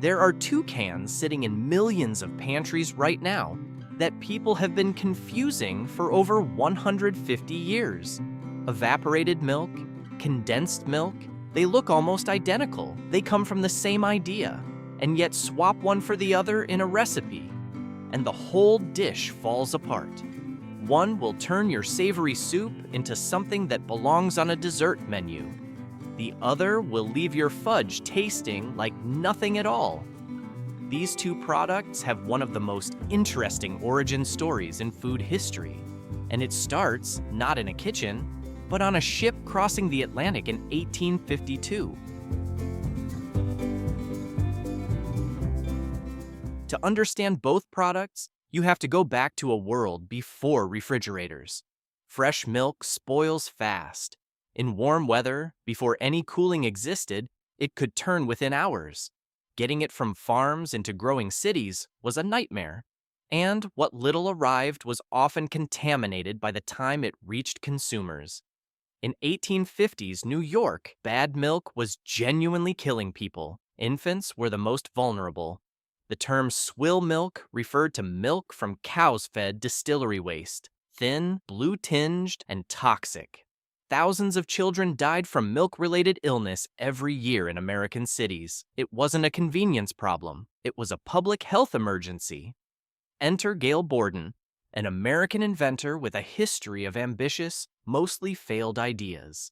There are two cans sitting in millions of pantries right now that people have been confusing for over 150 years. Evaporated milk, condensed milk, they look almost identical. They come from the same idea, and yet swap one for the other in a recipe, and the whole dish falls apart. One will turn your savory soup into something that belongs on a dessert menu. The other will leave your fudge tasting like nothing at all. These two products have one of the most interesting origin stories in food history, and it starts not in a kitchen, but on a ship crossing the Atlantic in 1852. To understand both products, you have to go back to a world before refrigerators. Fresh milk spoils fast. In warm weather, before any cooling existed, it could turn within hours. Getting it from farms into growing cities was a nightmare, and what little arrived was often contaminated by the time it reached consumers. In 1850s New York, bad milk was genuinely killing people. Infants were the most vulnerable. The term swill milk referred to milk from cows fed distillery waste, thin, blue-tinged, and toxic. Thousands of children died from milk-related illness every year in American cities. It wasn't a convenience problem. It was a public health emergency. Enter Gail Borden, an American inventor with a history of ambitious, mostly failed ideas.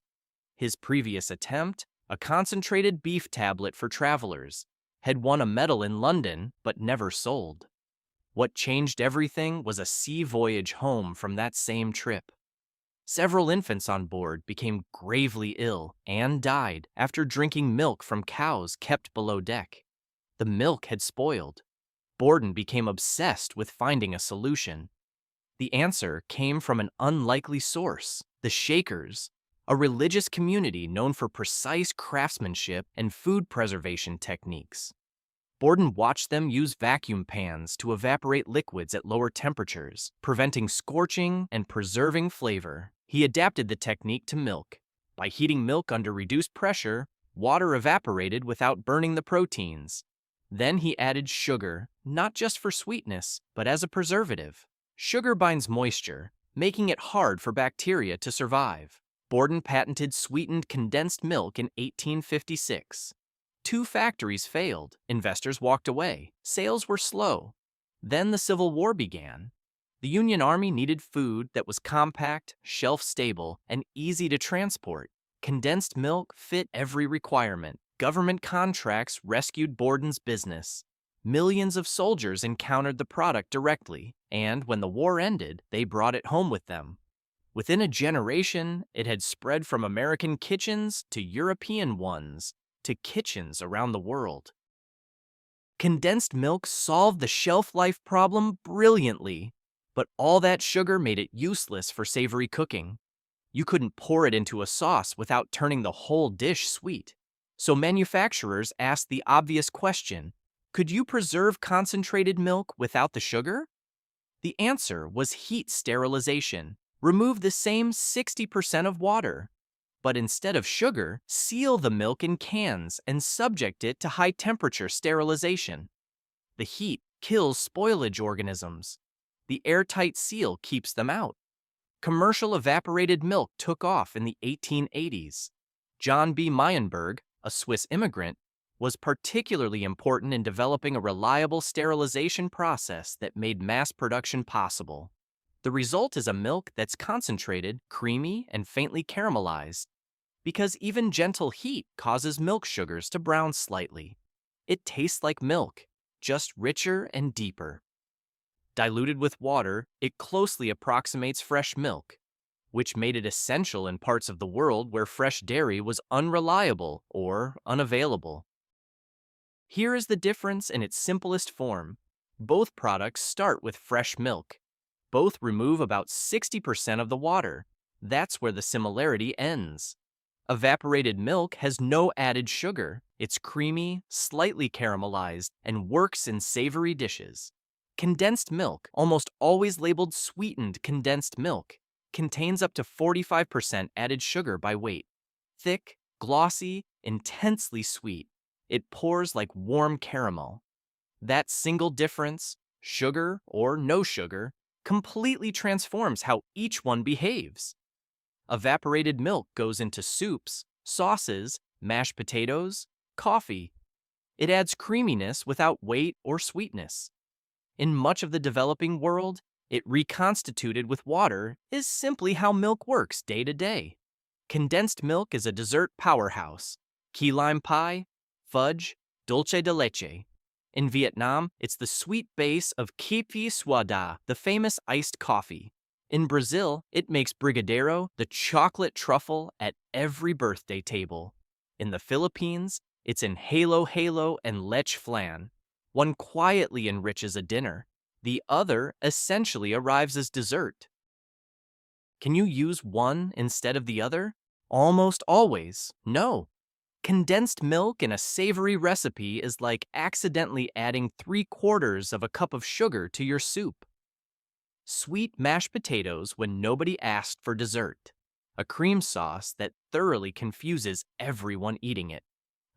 His previous attempt, a concentrated beef tablet for travelers, had won a medal in London but never sold. What changed everything was a sea voyage home from that same trip. Several infants on board became gravely ill and died after drinking milk from cows kept below deck. The milk had spoiled. Borden became obsessed with finding a solution. The answer came from an unlikely source: the Shakers, a religious community known for precise craftsmanship and food preservation techniques. Borden watched them use vacuum pans to evaporate liquids at lower temperatures, preventing scorching and preserving flavor. He adapted the technique to milk. By heating milk under reduced pressure, water evaporated without burning the proteins. Then he added sugar, not just for sweetness, but as a preservative. Sugar binds moisture, making it hard for bacteria to survive. Borden patented sweetened condensed milk in 1856. Two factories failed. Investors walked away. Sales were slow. Then the Civil War began. The Union Army needed food that was compact, shelf-stable, and easy to transport. Condensed milk fit every requirement. Government contracts rescued Borden's business. Millions of soldiers encountered the product directly, and when the war ended, they brought it home with them. Within a generation, it had spread from American kitchens to European ones, to kitchens around the world. Condensed milk solved the shelf life problem brilliantly, but all that sugar made it useless for savory cooking. You couldn't pour it into a sauce without turning the whole dish sweet. So manufacturers asked the obvious question: could you preserve concentrated milk without the sugar? The answer was heat sterilization. Remove the same 60% of water, but instead of sugar, seal the milk in cans and subject it to high-temperature sterilization. The heat kills spoilage organisms. The airtight seal keeps them out. Commercial evaporated milk took off in the 1880s. John B. Meyenberg, a Swiss immigrant, was particularly important in developing a reliable sterilization process that made mass production possible. The result is a milk that's concentrated, creamy, and faintly caramelized, because even gentle heat causes milk sugars to brown slightly. It tastes like milk, just richer and deeper. Diluted with water, it closely approximates fresh milk, which made it essential in parts of the world where fresh dairy was unreliable or unavailable. Here is the difference in its simplest form. Both products start with fresh milk. Both remove about 60% of the water. That's where the similarity ends. Evaporated milk has no added sugar. It's creamy, slightly caramelized, and works in savory dishes. Condensed milk, almost always labeled sweetened condensed milk, contains up to 45% added sugar by weight. Thick, glossy, intensely sweet. It pours like warm caramel. That single difference, sugar or no sugar, completely transforms how each one behaves. Evaporated milk goes into soups, sauces, mashed potatoes, coffee. It adds creaminess without weight or sweetness. In much of the developing world, it reconstituted with water is simply how milk works day to day. Condensed milk is a dessert powerhouse. Key lime pie, fudge, dulce de leche. In Vietnam, it's the sweet base of kepi suada, the famous iced coffee. In Brazil, it makes brigadeiro, the chocolate truffle, at every birthday table. In the Philippines, it's in halo halo and lech flan. One quietly enriches a dinner. The other essentially arrives as dessert. Can you use one instead of the other? Almost always, no. Condensed milk in a savory recipe is like accidentally adding 3/4 of a cup of sugar to your soup. Sweet mashed potatoes when nobody asked for dessert. A cream sauce that thoroughly confuses everyone eating it.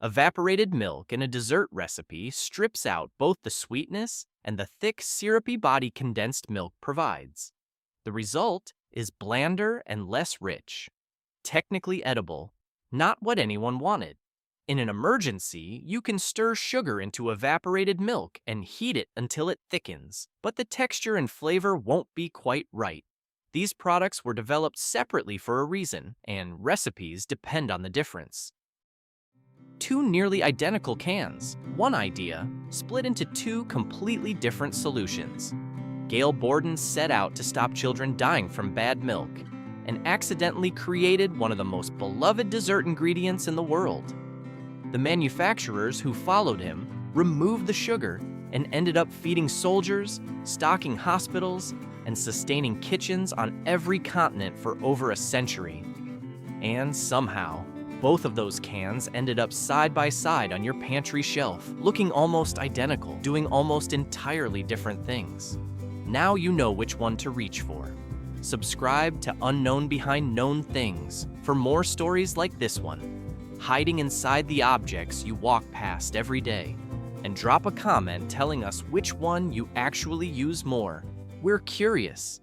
Evaporated milk in a dessert recipe strips out both the sweetness and the thick, syrupy body condensed milk provides. The result is blander and less rich. Technically edible, not what anyone wanted. In an emergency, you can stir sugar into evaporated milk and heat it until it thickens, but the texture and flavor won't be quite right. These products were developed separately for a reason, and recipes depend on the difference. Two nearly identical cans, one idea, split into two completely different solutions. Gail Borden set out to stop children dying from bad milk and accidentally created one of the most beloved dessert ingredients in the world. The manufacturers who followed him removed the sugar and ended up feeding soldiers, stocking hospitals, and sustaining kitchens on every continent for over a century. And somehow, both of those cans ended up side by side on your pantry shelf, looking almost identical, doing almost entirely different things. Now you know which one to reach for. Subscribe to Unknown Behind Known Things for more stories like this one, hiding inside the objects you walk past every day. And drop a comment telling us which one you actually use more. We're curious.